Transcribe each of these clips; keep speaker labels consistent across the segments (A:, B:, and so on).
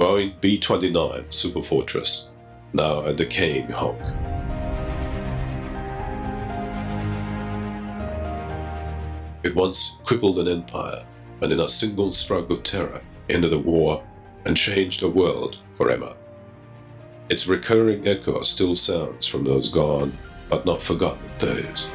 A: Boeing B-29 Superfortress, now a decaying hulk. It once crippled an empire, and in a single stroke of terror ended a war and changed a world forever. Its recurring echo still sounds from those gone but not forgotten days.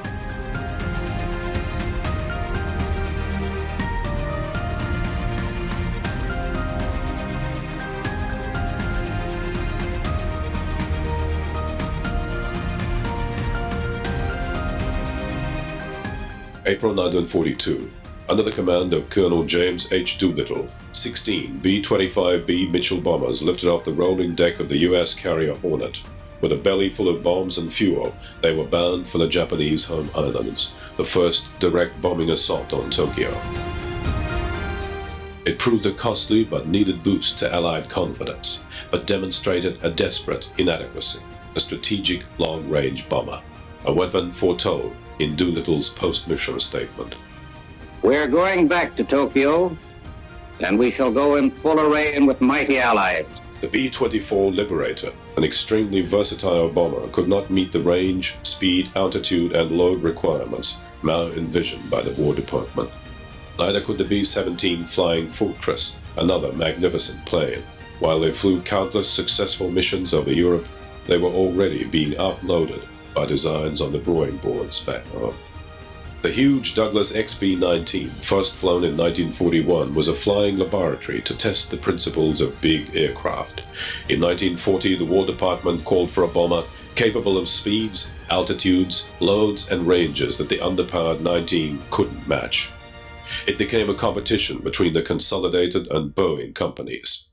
A: April 1942, under the command of Colonel James H. Doolittle, 16 B-25B Mitchell bombers lifted off the rolling deck of the U.S. carrier Hornet. With a belly full of bombs and fuel, they were bound for the Japanese home islands, the first direct bombing assault on Tokyo. It proved a costly but needed boost to Allied confidence, but demonstrated a desperate inadequacy, a strategic long-range bomber, a weapon foretold in Doolittle's post-mission statement.
B: We're going back to Tokyo, and we shall go in full array and with mighty allies.
A: The B-24 Liberator, an extremely versatile bomber, could not meet the range, speed, altitude, and load requirements now envisioned by the War Department. Neither could the B-17 Flying Fortress, another magnificent plane. While they flew countless successful missions over Europe, they were already being outloaded by designs on the drawing boards back home. The huge Douglas XB-19, first flown in 1941, was a flying laboratory to test the principles of big aircraft. In 1940, the War Department called for a bomber capable of speeds, altitudes, loads, and ranges that the underpowered 19 couldn't match. It became a competition between the Consolidated and Boeing companies.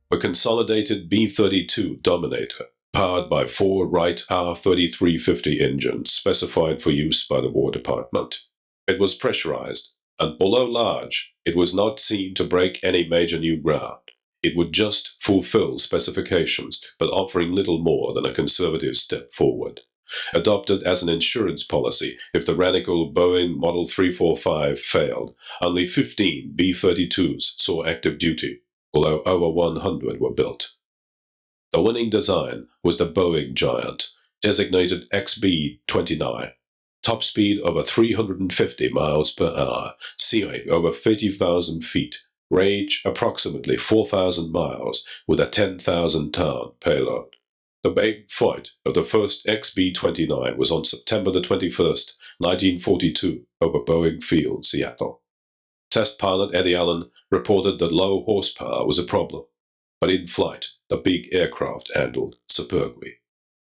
A: The Consolidated B-32 Dominator, powered by 4 Wright R-3350 engines specified for use by the War Department. It was pressurized, and although large, it was not seen to break any major new ground. It would just fulfill specifications, but offering little more than a conservative step forward. Adopted as an insurance policy if the radical Boeing Model 345 failed, only 15 B-32s saw active duty, although over 100 were built. The winning design was the Boeing Giant, designated XB-29. Top speed over 350 miles per hour, ceiling over 30,000 feet, range approximately 4,000 miles with a 10,000-ton payload. The main flight of the first XB-29 was on September the 21st, 1942, over Boeing Field, Seattle. Test pilot Eddie Allen reported that low horsepower was a problem, but in flight, the big aircraft handled superbly.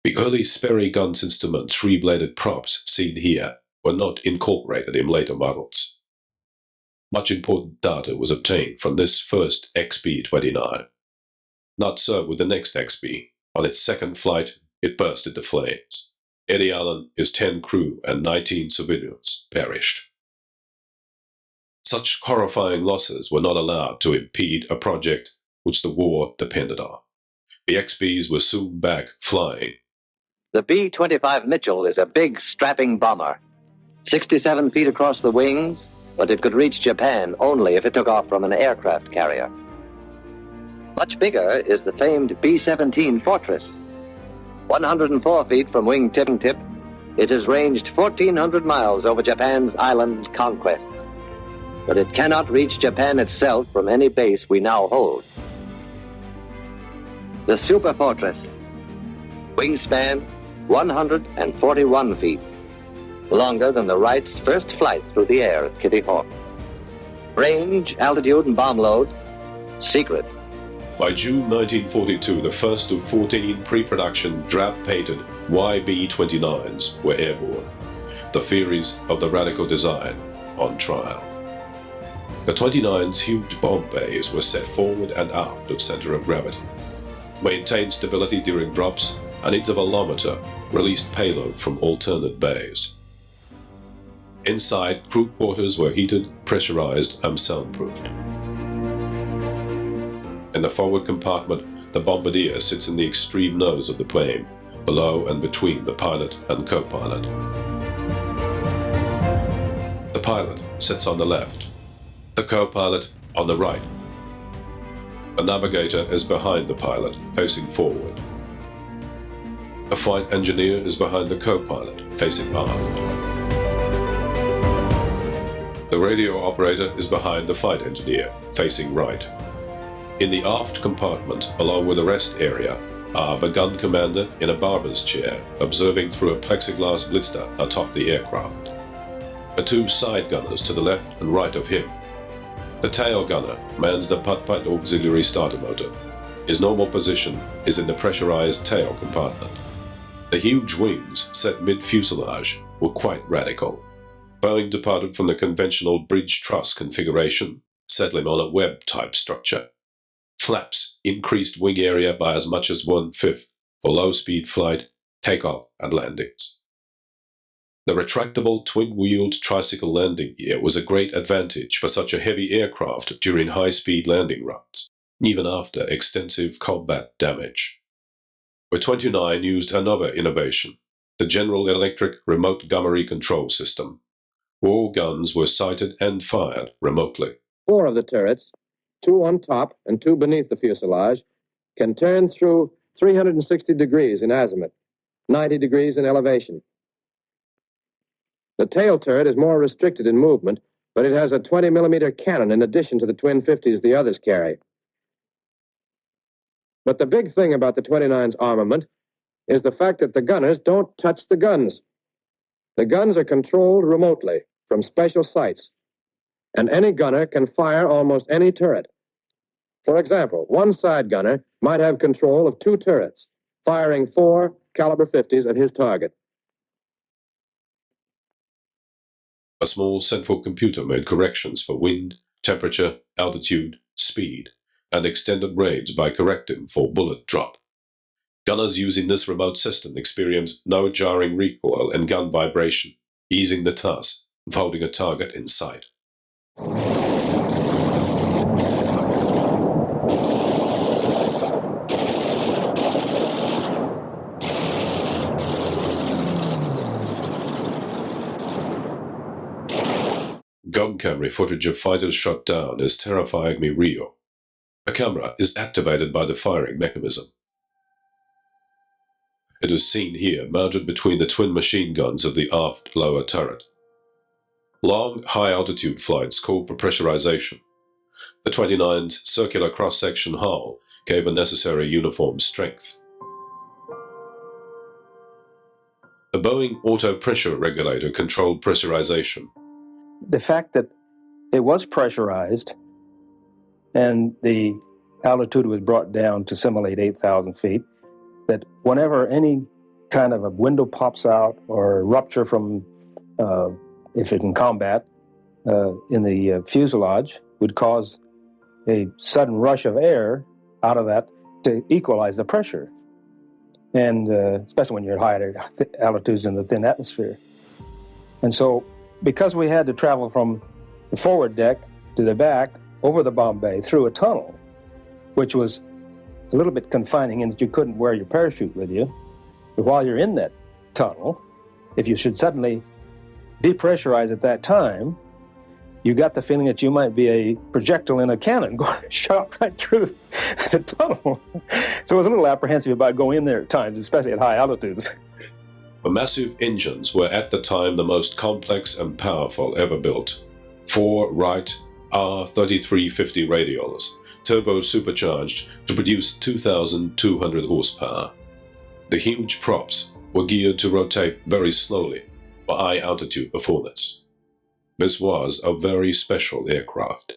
A: The early Sperry guns instrument 3-bladed props seen here were not incorporated in later models. Much important data was obtained from this first XB-29. Not so with the next XB. On its second flight, it burst into flames. Eddie Allen, his 10 crew, and 19 civilians perished. Such horrifying losses were not allowed to impede a project which the war depended on. The XBs were soon back flying.
C: The B-25 Mitchell is a big, strapping bomber. 67 feet across the wings, but it could reach Japan only if it took off from an aircraft carrier. Much bigger is the famed B-17 Fortress. 104 feet from wing tip and tip, it has ranged 1,400 miles over Japan's island conquests. But it cannot reach Japan itself from any base we now hold. The Superfortress. Wingspan 141 feet. Longer than the Wright's first flight through the air at Kitty Hawk. Range, altitude, and bomb load, secret.
A: By June 1942, the first of 14 pre-production drab-painted YB-29s were airborne. The theories of the radical design on trial. The 29's huge bomb bays were set forward and aft of center of gravity. Maintained stability during drops, an intervalometer released payload from alternate bays. Inside, crew quarters were heated, pressurized, and soundproofed. In the forward compartment, the bombardier sits in the extreme nose of the plane, below and between the pilot and co-pilot. The pilot sits on the left, the co-pilot on the right. A navigator is behind the pilot, facing forward. A flight engineer is behind the co-pilot, facing aft. The radio operator is behind the flight engineer, facing right. In the aft compartment, along with the rest area, are the gun commander in a barber's chair, observing through a plexiglass blister atop the aircraft. The two side gunners to the left and right of him. The tail gunner mans the putt-putt auxiliary starter motor. His normal position is in the pressurized tail compartment. The huge wings, set mid-fuselage, were quite radical. Boeing departed from the conventional bridge truss configuration, settling on a web-type structure. Flaps increased wing area by as much as 1/5 for low-speed flight, takeoff, and landings. The retractable twin-wheeled tricycle landing gear was a great advantage for such a heavy aircraft during high-speed landing runs, even after extensive combat damage. B-29 used another innovation, the General Electric remote gunnery control system. All guns were sighted and fired remotely.
D: 4 of the turrets, 2 on top and 2 beneath the fuselage, can turn through 360 degrees in azimuth, 90 degrees in elevation. The tail turret is more restricted in movement, but it has a 20-millimeter cannon in addition to the twin 50s the others carry. But the big thing about the 29's armament is the fact that the gunners don't touch the guns. The guns are controlled remotely from special sights, and any gunner can fire almost any turret. For example, one side gunner might have control of 2 turrets, firing 4 caliber 50s at his target.
A: A small central computer made corrections for wind, temperature, altitude, speed, and extended range by correcting for bullet drop. Gunners using this remote system experienced no jarring recoil and gun vibration, easing the task of holding a target in sight. Gun camera footage of fighters shot down is terrifyingly real. The camera is activated by the firing mechanism. It is seen here mounted between the twin machine guns of the aft lower turret. Long, high-altitude flights called for pressurization. The 29's circular cross-section hull gave a necessary uniform strength. A Boeing auto-pressure regulator controlled pressurization.
E: The fact that it was pressurized and the altitude was brought down to simulate 8,000 feet, that whenever any kind of a window pops out or a rupture from, if it's in combat, in the fuselage, would cause a sudden rush of air out of that to equalize the pressure, and especially when you're at high altitudes in the thin atmosphere. And so, because we had to travel from the forward deck to the back over the bomb bay through a tunnel, which was a little bit confining in that you couldn't wear your parachute with you. But while you're in that tunnel, if you should suddenly depressurize at that time, you got the feeling that you might be a projectile in a cannon going shot right through the tunnel. So I was a little apprehensive about going in there at times, especially at high altitudes.
A: The massive engines were at the time the most complex and powerful ever built. 4 Wright R3350 radials, turbo-supercharged to produce 2,200 horsepower. The huge props were geared to rotate very slowly for high-altitude performance. This was a very special aircraft.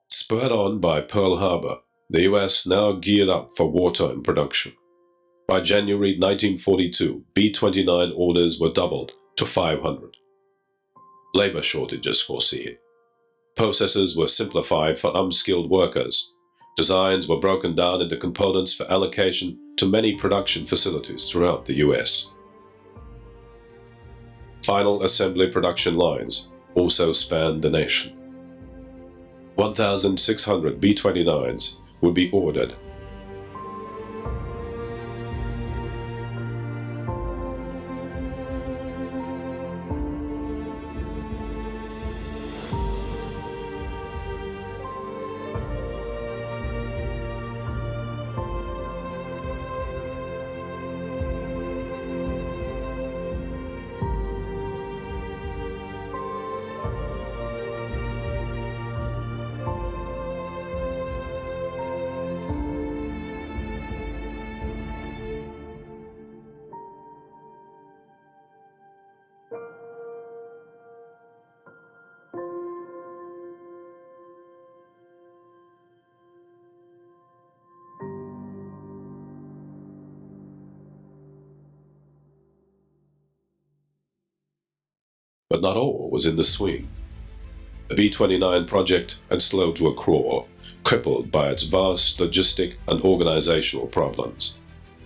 A: Spurred on by Pearl Harbor, the U.S. now geared up for wartime production. By January 1942, B-29 orders were doubled to 500. Labor shortages foreseen. Processes were simplified for unskilled workers. Designs were broken down into components for allocation to many production facilities throughout the U.S. Final assembly production lines also spanned the nation. 1,600 B-29s would be ordered. But not all was in the swing. The B-29 project had slowed to a crawl, crippled by its vast logistic and organizational problems.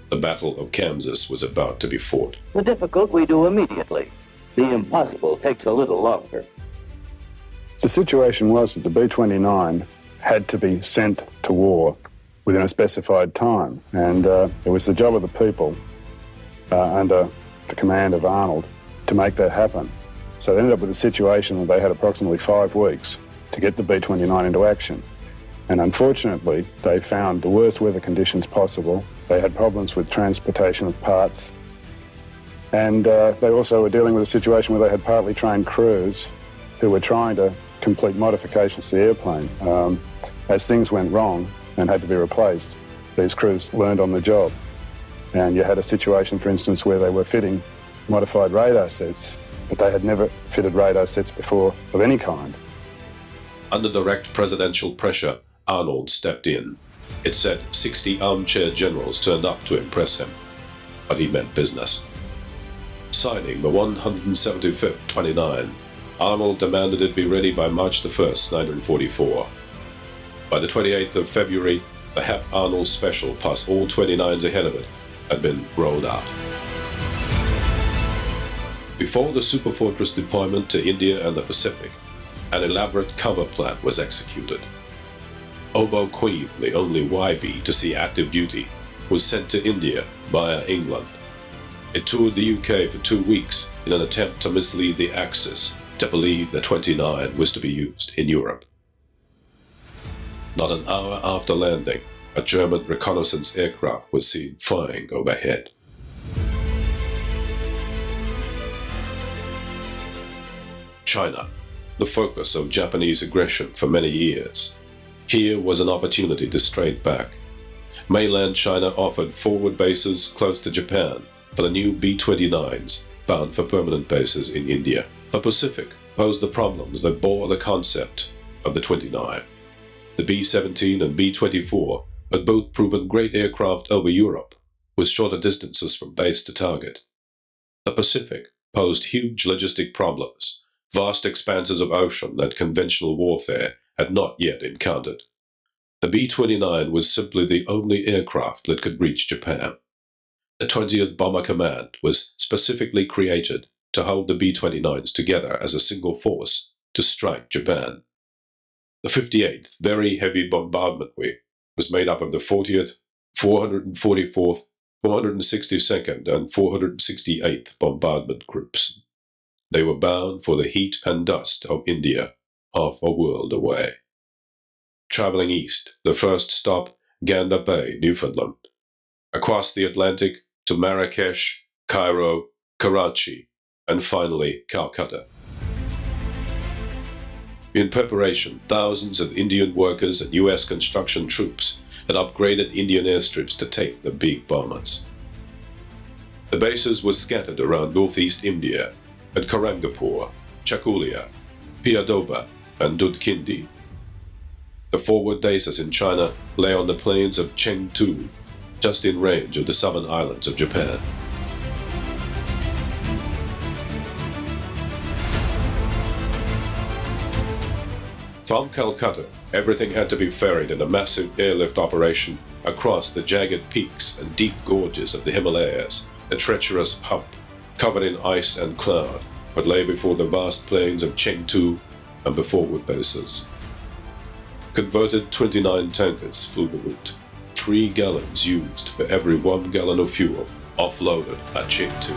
A: The Battle of Kansas was about to be fought.
F: The difficult we do immediately. The impossible takes a little longer.
G: The situation was that the B-29 had to be sent to war within a specified time, and it was the job of the people under the command of Arnold to make that happen. So they ended up with a situation where they had approximately 5 weeks to get the B-29 into action. And unfortunately, they found the worst weather conditions possible. They had problems with transportation of parts. And they also were dealing with a situation where they had partly trained crews who were trying to complete modifications to the airplane. As things went wrong and had to be replaced, these crews learned on the job. And you had a situation, for instance, where they were fitting modified radar sets, but they had never fitted radar sets before of any kind.
A: Under direct presidential pressure, Arnold stepped in. It said 60 armchair generals turned up to impress him, but he meant business. Signing the 175th 29, Arnold demanded it be ready by March 1st, 1944. By the 28th of February, the Hap-Arnold Special plus all 29s ahead of it had been rolled out. Before the Superfortress deployment to India and the Pacific, an elaborate cover plan was executed. Oboe Queen, the only YB to see active duty, was sent to India via England. It toured the UK for 2 weeks in an attempt to mislead the Axis to believe the 29 was to be used in Europe. Not an hour after landing, a German reconnaissance aircraft was seen flying overhead. China, the focus of Japanese aggression for many years. Here was an opportunity to strike back. Mainland China offered forward bases close to Japan for the new B-29s bound for permanent bases in India. The Pacific posed the problems that bore the concept of the 29. The B-17 and B-24 had both proven great aircraft over Europe, with shorter distances from base to target. The Pacific posed huge logistic problems, vast expanses of ocean that conventional warfare had not yet encountered. The B-29 was simply the only aircraft that could reach Japan. The 20th Bomber Command was specifically created to hold the B-29s together as a single force to strike Japan. The 58th Very Heavy Bombardment Wing was made up of the 40th, 444th, 462nd, and 468th Bombardment Groups. They were bound for the heat and dust of India, half a world away. Traveling east, the first stop, Gander Bay, Newfoundland. Across the Atlantic to Marrakesh, Cairo, Karachi, and finally Calcutta. In preparation, thousands of Indian workers and U.S. construction troops had upgraded Indian airstrips to take the big bombers. The bases were scattered around northeast India at Karangapur, Chakulia, Piadoba, and Dudkindi. The forward bases in China lay on the plains of Chengdu, just in range of the southern islands of Japan. From Calcutta, everything had to be ferried in a massive airlift operation across the jagged peaks and deep gorges of the Himalayas, the treacherous hump, covered in ice and cloud, that lay before the vast plains of Chengdu and the forward bases. Converted 29 tankers flew the route, 3 gallons used for every 1 gallon of fuel offloaded at Chengdu.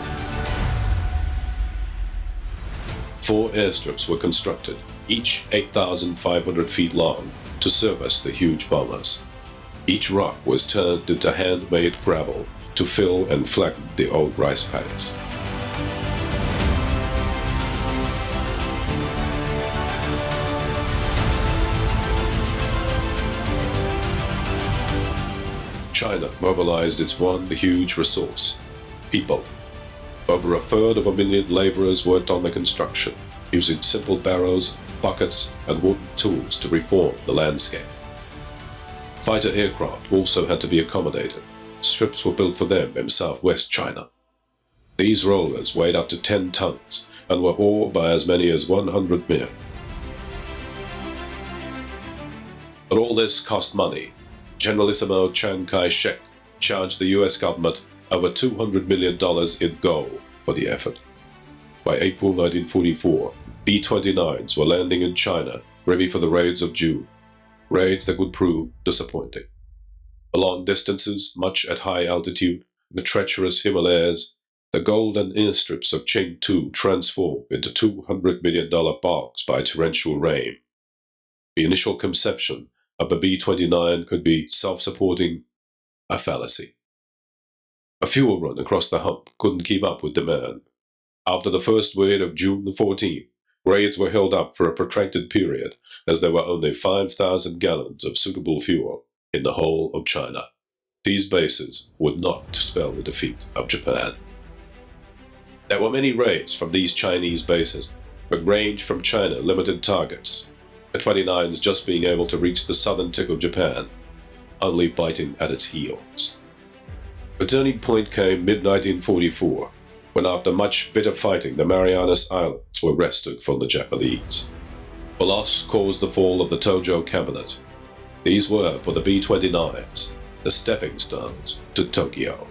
A: 4 airstrips were constructed, each 8,500 feet long, to service the huge bombers. Each rock was turned into handmade gravel to fill and flatten the old rice paddies. China mobilized its one huge resource, people. Over 1/3 laborers worked on the construction, using simple barrows, buckets, and wooden tools to reform the landscape. Fighter aircraft also had to be accommodated. Strips were built for them in southwest China. These rollers weighed up to 10 tons and were awed by as many as 100 men. But all this cost money. Generalissimo Chiang Kai-shek charged the US government over $200 million in gold for the effort. By April 1944, B-29s were landing in China, ready for the raids of June, raids that would prove disappointing. The long distances, much at high altitude, the treacherous Himalayas, the golden airstrips of Chengdu transformed into $200 million bogs by torrential rain. The initial conception of the B-29 could be self-supporting, a fallacy. A fuel run across the hump couldn't keep up with demand. After the first raid of June the 14th, raids were held up for a protracted period as there were only 5,000 gallons of suitable fuel in the whole of China. These bases would not spell the defeat of Japan. There were many raids from these Chinese bases, but range from China limited targets, the 29s just being able to reach the southern tip of Japan, only biting at its heels. The turning point came mid-1944, when after much bitter fighting the Marianas Islands were wrested from the Japanese. The loss caused the fall of the Tojo Cabinet. These were, for the B-29s, the stepping stones to Tokyo.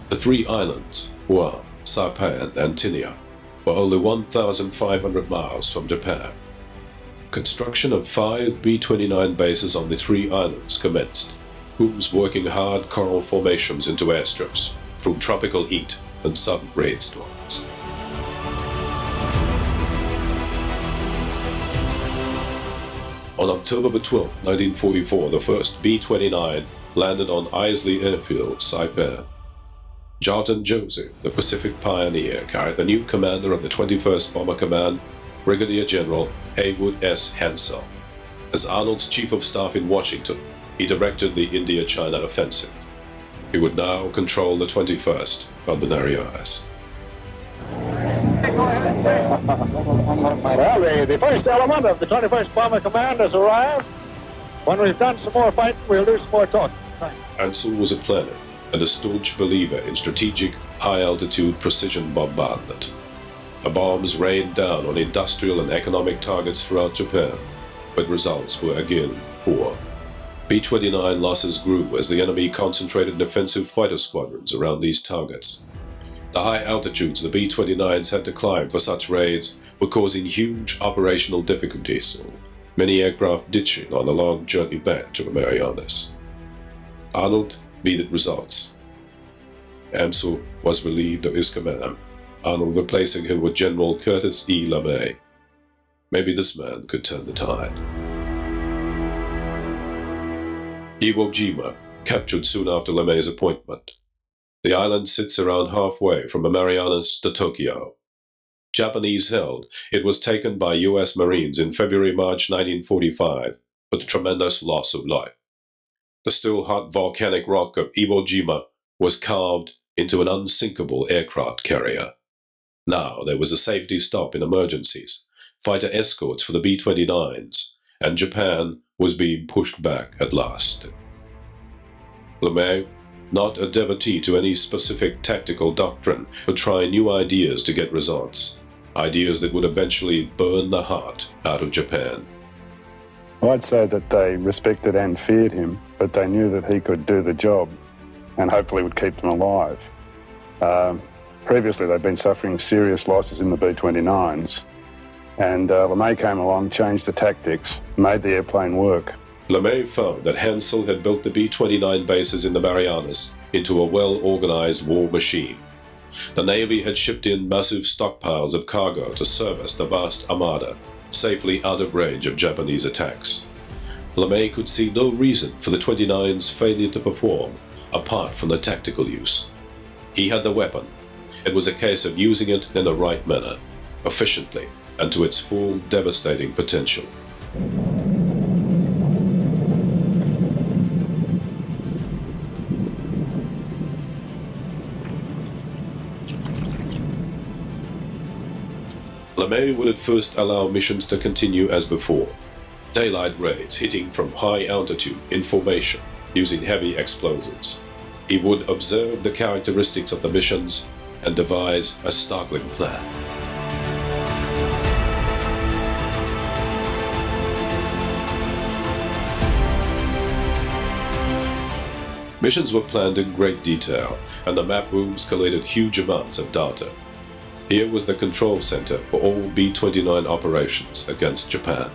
A: The three islands, Guam, Saipan, and Tinian, were only 1,500 miles from Japan. Construction of 5 B-29 bases on the three islands commenced, crews working hard coral formations into airstrips through tropical heat and sudden rainstorms. On October 12, 1944, the first B-29 landed on Isley Airfield, Saipan. Jarton Joseph, the Pacific pioneer, carried the new commander of the 21st Bomber Command, Brigadier General Haywood S. Hansel. As Arnold's chief of staff in Washington, he directed the India-China offensive. He would now control the 21st on the Marianas.
H: Well, the first element of the 21st Bomber Command has arrived. When we've done some more fighting, we'll do some more talking.
A: Hansel was a planner and a staunch believer in strategic, high-altitude precision bombardment. The bombs rained down on industrial and economic targets throughout Japan, but results were again poor. B-29 losses grew as the enemy concentrated defensive fighter squadrons around these targets. The high altitudes the B-29s had to climb for such raids were causing huge operational difficulties, many aircraft ditching on the long journey back to the Marianas. Arnold needed results. Hansel was relieved of his command, Arnold replacing him with General Curtis E. LeMay. Maybe this man could turn the tide. Iwo Jima, captured soon after LeMay's appointment. The island sits around halfway from the Marianas to Tokyo. Japanese held, it was taken by U.S. Marines in February-March 1945, with a tremendous loss of life. The still-hot volcanic rock of Iwo Jima was carved into an unsinkable aircraft carrier. Now there was a safety stop in emergencies, fighter escorts for the B-29s, and Japan was being pushed back at last. LeMay, not a devotee to any specific tactical doctrine, would try new ideas to get results, ideas that would eventually burn the heart out of Japan.
G: I'd say that they respected and feared him, but they knew that he could do the job and hopefully would keep them alive. Previously, they'd been suffering serious losses in the B-29s, and LeMay came along, changed the tactics, made the airplane work.
A: LeMay found that Hansel had built the B-29 bases in the Marianas into a well-organized war machine. The Navy had shipped in massive stockpiles of cargo to service the vast armada, safely out of range of Japanese attacks. LeMay could see no reason for the 29's failure to perform, apart from the tactical use. He had the weapon. It was a case of using it in the right manner, efficiently, and to its full devastating potential. LeMay would at first allow missions to continue as before. Daylight raids hitting from high altitude in formation using heavy explosives. He would observe the characteristics of the missions and devise a startling plan. Missions were planned in great detail, and the map rooms collated huge amounts of data. Here was the control center for all B-29 operations against Japan.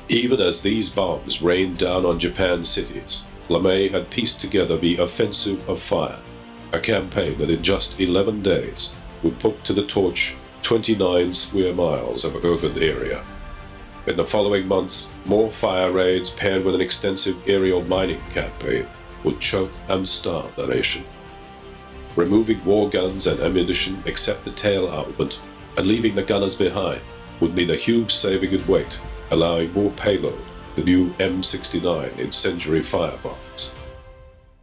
A: Even as these bombs rained down on Japan's cities, LeMay had pieced together the Offensive of Fire, a campaign that in just 11 days would put to the torch 29 square miles of urban area. In the following months, more fire raids paired with an extensive aerial mining campaign would choke and starve the nation. Removing war guns and ammunition except the tail armament and leaving the gunners behind would mean a huge saving in weight, allowing more payload to new M69 incendiary firebombs.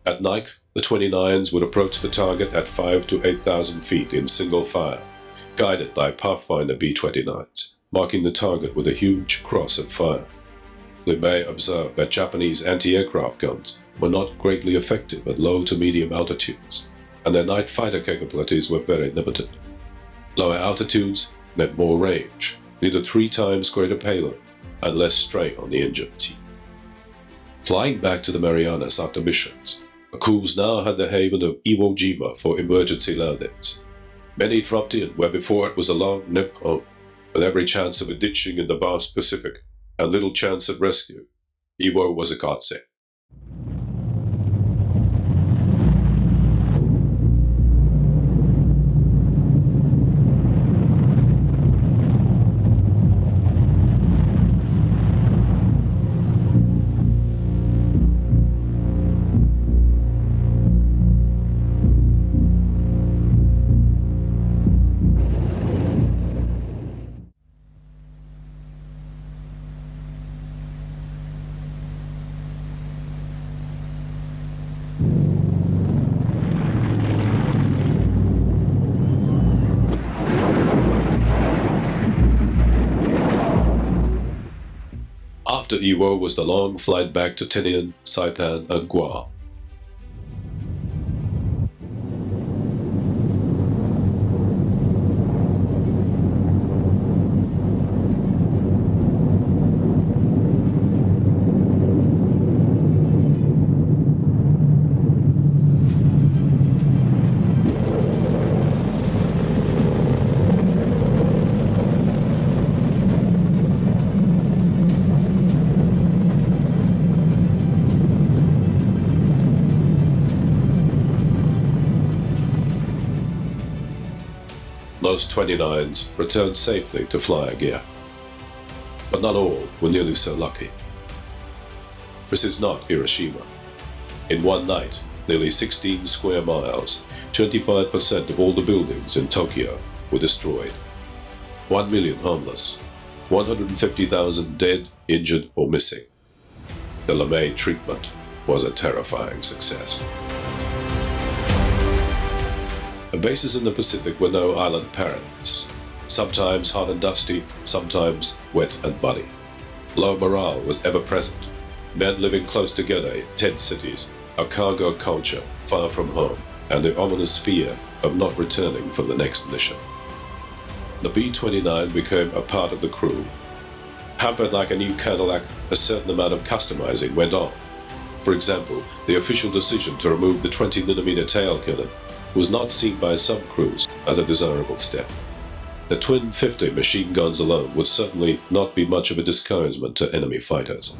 A: At night, the 29s would approach the target at 5,000 to 8,000 feet in single fire, guided by Pathfinder B-29s, marking the target with a huge cross of fire. LeMay observed that Japanese anti-aircraft guns were not greatly effective at low to medium altitudes, and their night fighter capabilities were very limited. Lower altitudes meant more range, needed 3 times greater payload, and less strain on the engines. Flying back to the Marianas after missions, the crews now had the haven of Iwo Jima for emergency landings. Many dropped in where before it was a long nip home, with every chance of a ditching in the vast Pacific and little chance of rescue. Iwo was a godsend. After Iwo was the long flight back to Tinian, Saipan, and Guam. Most 29s returned safely to flyer gear. But not all were nearly so lucky. This is not Hiroshima. In one night, nearly 16 square miles, 25% of all the buildings in Tokyo were destroyed. 1 million homeless, 150,000 dead, injured, or missing. The LeMay treatment was a terrifying success. The bases in the Pacific were no island paradise. Sometimes hot and dusty, sometimes wet and muddy. Low morale was ever present. Men living close together in tent cities, a cargo culture far from home, and the ominous fear of not returning for the next mission. The B-29 became a part of the crew. Hampered like a new Cadillac, a certain amount of customizing went on. For example, the official decision to remove the 20mm tail cannon was not seen by some crews as a desirable step. The twin 50 machine guns alone would certainly not be much of a discouragement to enemy fighters.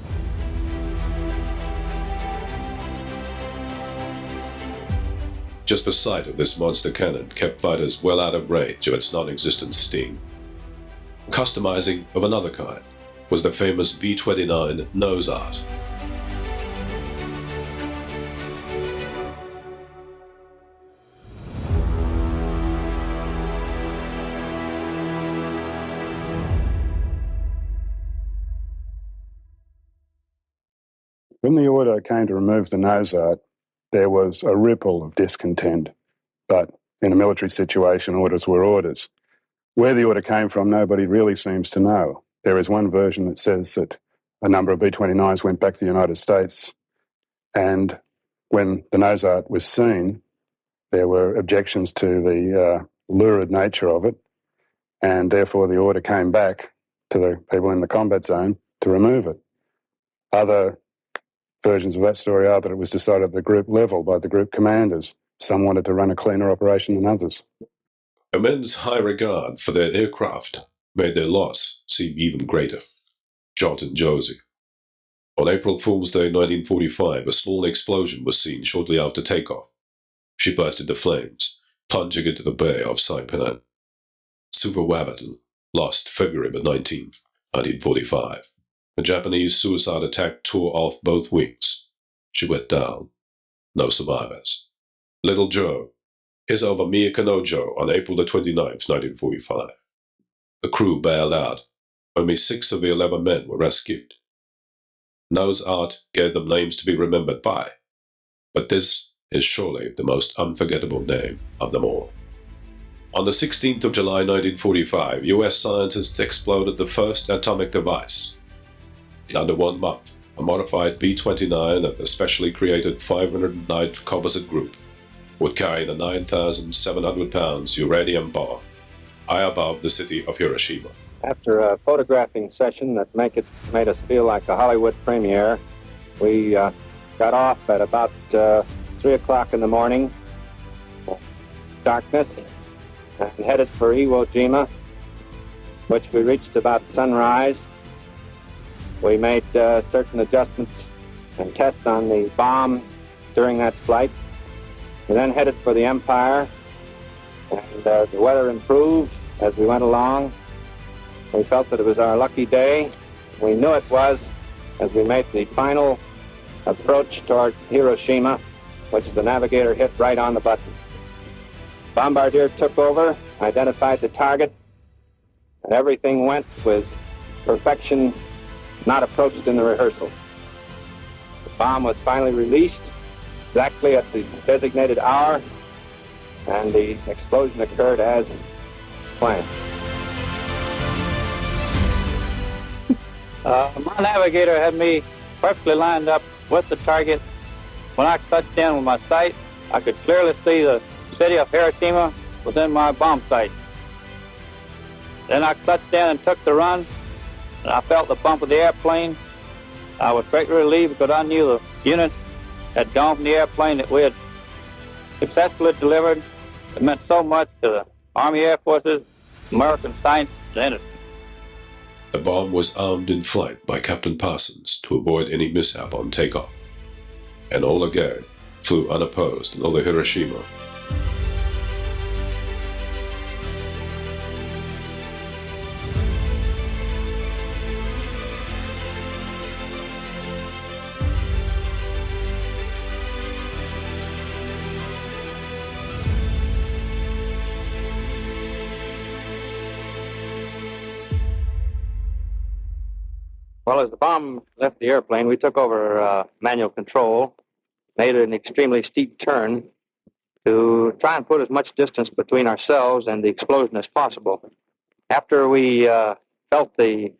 A: Just the sight of this monster cannon kept fighters well out of range of its non-existent sting. Customizing of another kind was the famous B-29 nose art.
G: When the order came to remove the nose art, there was a ripple of discontent. But in a military situation, orders were orders. Where the order came from, nobody really seems to know. There is one version that says that a number of B-29s went back to the United States, and when the nose art was seen, there were objections to the lurid nature of it, and therefore the order came back to the people in the combat zone to remove it. Other versions of that story are that it was decided at the group level by the group commanders. Some wanted to run a cleaner operation than others.
A: Immense high regard for their aircraft made their loss seem even greater. Jot and Josie. On April Fool's Day 1945, a small explosion was seen shortly after takeoff. She burst into flames, plunging into the bay of Saipan. Super Wabaton lost February 19, 1945. A Japanese suicide attack tore off both wings. She went down. No survivors. Little Joe is over Miyakanojo on April 29, 1945. The crew bailed out. Only 6 of the 11 men were rescued. Nose art gave them names to be remembered by, but this is surely the most unforgettable name of them all. On the 16th of July 1945, US scientists exploded the first atomic device. In under 1 month, a modified B-29 of the specially created 509 composite group would carry the 9,700 pounds uranium bomb high above the city of Hiroshima.
B: After a photographing session that made us feel like a Hollywood premiere, we got off at about 3 o'clock in the morning, darkness, and headed for Iwo Jima, which we reached about sunrise. We made certain adjustments and tests on the bomb during that flight. We then headed for the Empire, and the weather improved as we went along. We felt that it was our lucky day. We knew it was as we made the final approach toward Hiroshima, which the navigator hit right on the button. Bombardier took over, identified the target, and everything went with perfection not approached in the rehearsal. The bomb was finally released exactly at the designated hour, and the explosion occurred as planned. My navigator had me perfectly lined up with the target. When I touched in with my sight, I could clearly see the city of Hiroshima within my bomb sight. Then I clutched in and took the run, and I felt the bump of the airplane. I was greatly relieved because I knew the unit had gone from the airplane that we had successfully delivered. It meant so much to the Army Air Forces, American science, and industry.
A: The bomb was armed in flight by Captain Parsons to avoid any mishap on takeoff. Enola Gay flew unopposed over Hiroshima.
B: Well, as the bomb left the airplane, we took over manual control, made an extremely steep turn to try and put as much distance between ourselves and the explosion as possible. After we felt the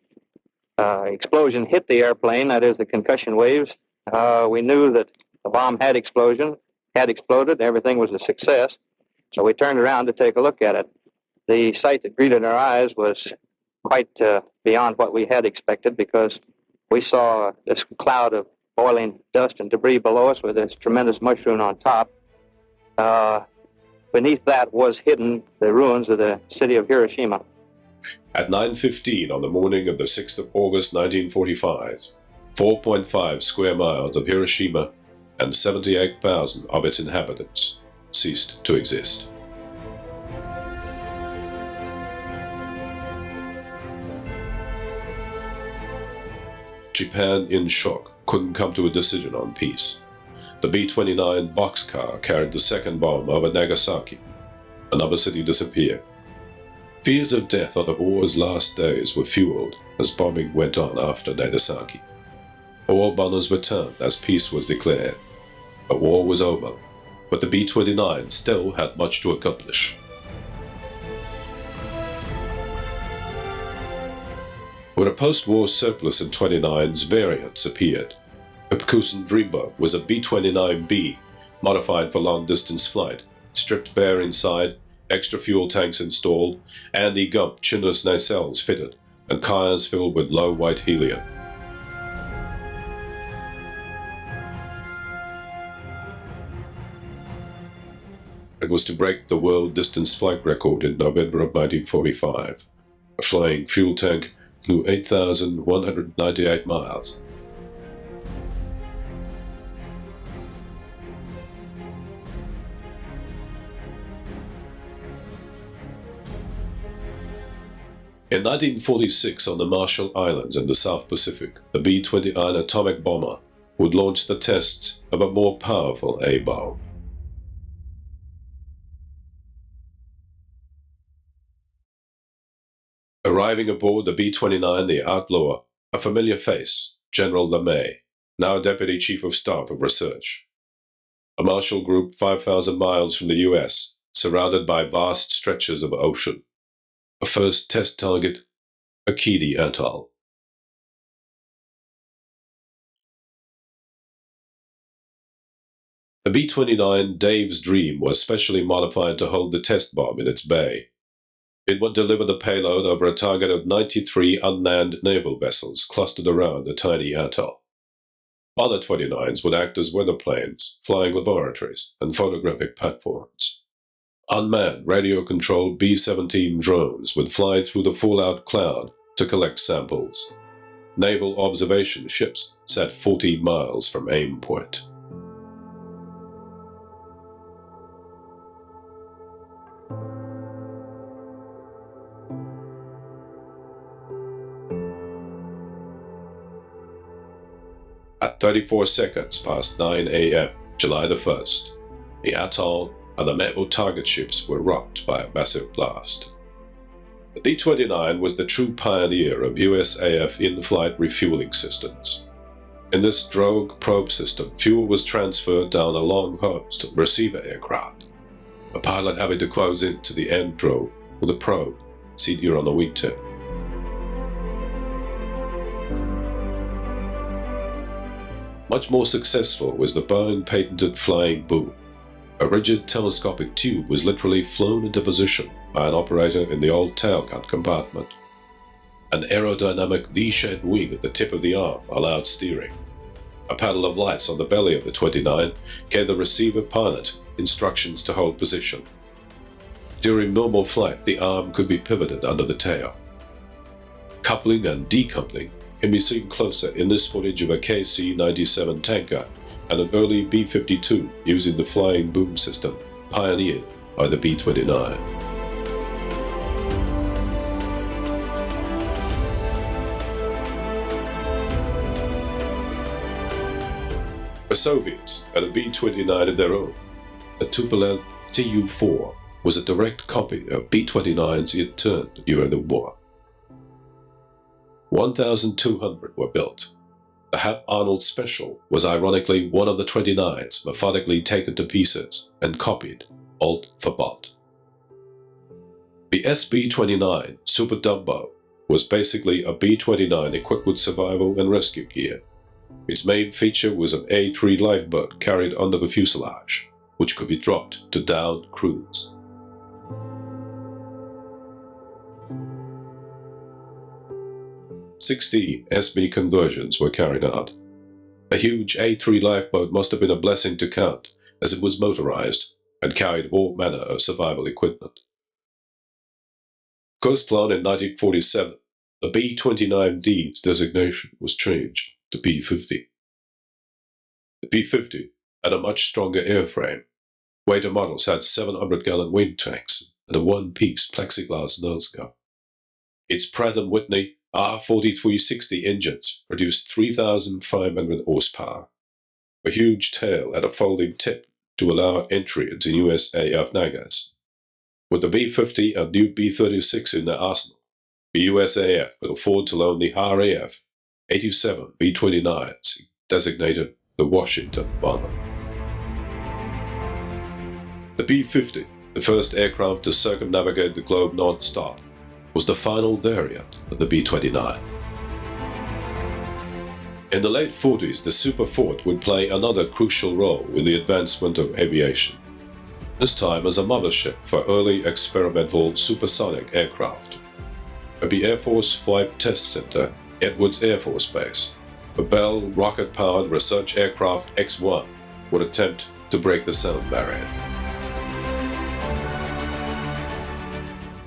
B: explosion hit the airplane, that is the concussion waves, we knew that the bomb had exploded, everything was a success. So we turned around to take a look at it. The sight that greeted our eyes was quite beyond what we had expected, because we saw this cloud of boiling dust and debris below us with this tremendous mushroom on top. Beneath that was hidden the ruins of the city of Hiroshima.
A: At 9:15 on the morning of the 6th of August 1945, 4.5 square miles of Hiroshima and 78,000 of its inhabitants ceased to exist. Japan, in shock, couldn't come to a decision on peace. The B-29 boxcar carried the second bomb over Nagasaki. Another city disappeared. Fears of death on the war's last days were fueled as bombing went on after Nagasaki. All bombers returned as peace was declared. The war was over, but the B-29 still had much to accomplish. With a post-war surplus in 29s, variants appeared. Upscaled Dreamboat was a B-29B, modified for long-distance flight, stripped bare inside, extra fuel tanks installed, anti-gump chinless nacelles fitted, and cars filled with low white helium. It was to break the world distance flight record in November of 1945. A flying fuel tank flew 8,198 miles. In 1946, on the Marshall Islands in the South Pacific, the B-29 atomic bomber would launch the tests of a more powerful A-bomb. Arriving aboard the B-29, the Outlaw, a familiar face, General LeMay, now Deputy Chief of Staff of Research. A Marshall Group 5,000 miles from the U.S., surrounded by vast stretches of ocean. A first test target, Akiti Atoll. The B-29 Dave's Dream was specially modified to hold the test bomb in its bay. It would deliver the payload over a target of 93 unmanned naval vessels clustered around the tiny atoll. Other 29s would act as weather planes, flying laboratories, and photographic platforms. Unmanned, radio-controlled B-17 drones would fly through the fallout cloud to collect samples. Naval observation ships sat 40 miles from aim point. At 34 seconds past 9 a.m., July the 1st, the atoll and the naval target ships were rocked by a massive blast. The B-29 was the true pioneer of USAF in-flight refueling systems. In this drogue probe system, fuel was transferred down a long hose to the receiver aircraft, a pilot having to close in to the end drogue with a probe, seen here on the wingtip. Much more successful was the Boeing patented flying boom. A rigid telescopic tube was literally flown into position by an operator in the old tailgun compartment. An aerodynamic V-shaped wing at the tip of the arm allowed steering. A panel of lights on the belly of the 29 gave the receiver pilot instructions to hold position. During normal flight, the arm could be pivoted under the tail. Coupling and decoupling can be seen closer in this footage of a KC-97 tanker and an early B-52 using the flying boom system pioneered by the B-29. The Soviets had a B-29 of their own. The Tupolev Tu-4 was a direct copy of B-29s it turned during the war. 1,200 were built. The Hap Arnold Special was ironically one of the 29s methodically taken to pieces and copied, alt for bot. The SB-29 Super Dumbo was basically a B-29 equipped with survival and rescue gear. Its main feature was an A-3 lifeboat carried under the fuselage, which could be dropped to downed crews. "60 SB conversions were carried out. A huge A-3 lifeboat must have been a blessing to count, as it was motorized and carried all manner of survival equipment. Coastline in 1947, the B-29D's designation was changed to B-50. The B-50 had a much stronger airframe. Later models had 700-gallon wing tanks and a one-piece plexiglass nose gun. Its Pratt & Whitney R-4360 engines produced 3,500 horsepower. A huge tail had a folding tip to allow entry into USAF Nagas. With the B-50 and new B-36 in their arsenal, the USAF could afford to loan the RAF 87 B-29s, designated the Washington bomber. The B-50, the first aircraft to circumnavigate the globe non-stop, was the final variant of the B-29. In the late 40s, the Superfort would play another crucial role in the advancement of aviation, this time as a mothership for early experimental supersonic aircraft. At the Air Force Flight Test Center, Edwards Air Force Base, the Bell rocket-powered research aircraft X-1 would attempt to break the sound barrier.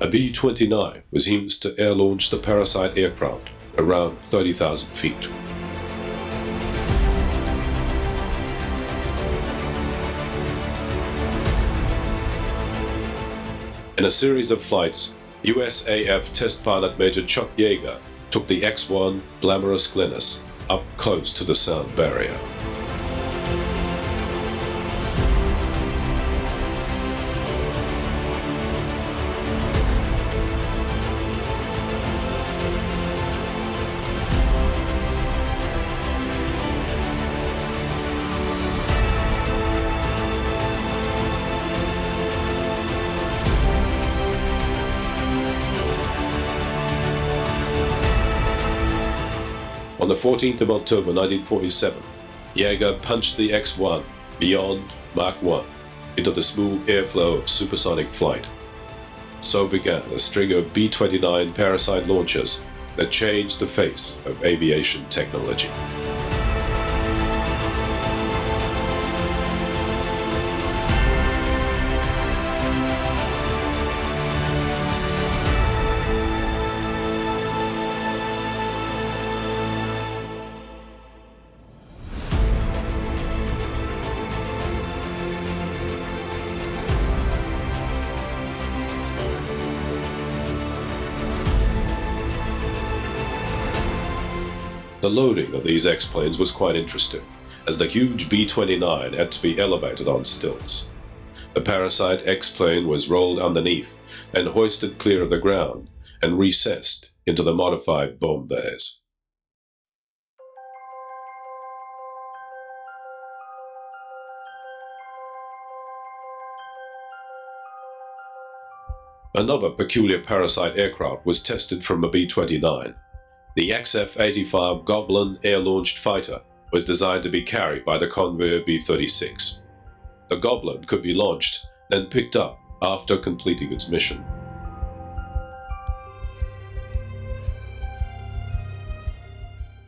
A: A B-29 was used to air-launch the Parasite aircraft around 30,000 feet. In a series of flights, USAF test pilot Major Chuck Yeager took the X-1 Glamorous Glennis up close to the sound barrier. On the 14th of October 1947, Yeager punched the X-1 beyond Mach 1 into the smooth airflow of supersonic flight. So began a string of B-29 Parasite launches that changed the face of aviation technology. The loading of these X-planes was quite interesting, as the huge B-29 had to be elevated on stilts. The Parasite X-plane was rolled underneath and hoisted clear of the ground and recessed into the modified bomb bays. Another peculiar Parasite aircraft was tested from a B-29. The XF-85 Goblin air-launched fighter was designed to be carried by the Convair B-36. The Goblin could be launched, then picked up after completing its mission.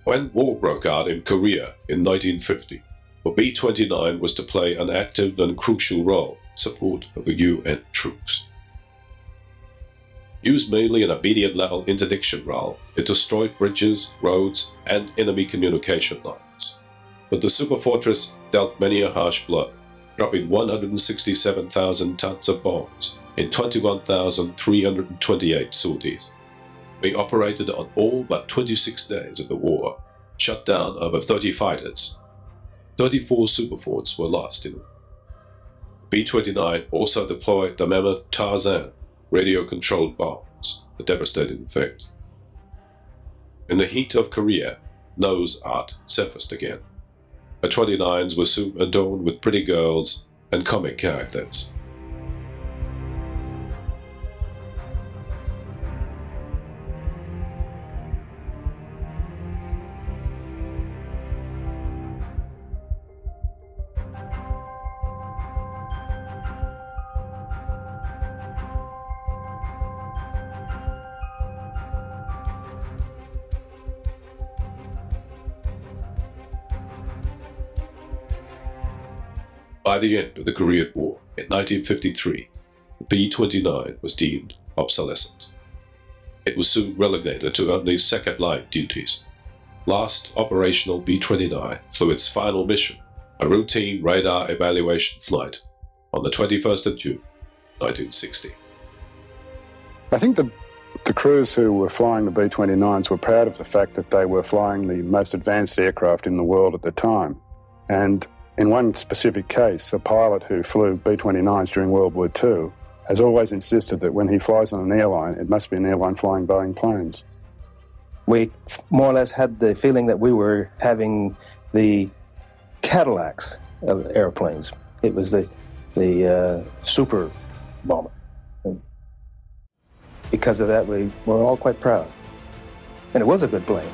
A: When war broke out in Korea in 1950, the B-29 was to play an active and crucial role in support of the UN troops. Used mainly in a medium-level interdiction role, it destroyed bridges, roads, and enemy communication lines. But the Superfortress dealt many a harsh blow, dropping 167,000 tons of bombs in 21,328 sorties. They operated on all but 26 days of the war, shut down over 30 fighters. 34 Superforts were lost in it. B-29 also deployed the mammoth Tarzan radio-controlled bombs, a devastating effect. In the heat of Korea, nose art surfaced again. The 29s were soon adorned with pretty girls and comic characters. By the end of the Korean War in 1953, the B-29 was deemed obsolescent. It was soon relegated to only second-line duties. Last operational B-29 flew its final mission, a routine radar evaluation flight, on the 21st of June, 1960.
G: I think the crews who were flying the B-29s were proud of the fact that they were flying the most advanced aircraft in the world at the time. And in one specific case, a pilot who flew B-29s during World War II has always insisted that when he flies on an airline, it must be an airline flying Boeing planes.
E: We more or less had the feeling that we were having the Cadillacs of airplanes. It was the super bomber. And because of that, we were all quite proud. And it was a good plane.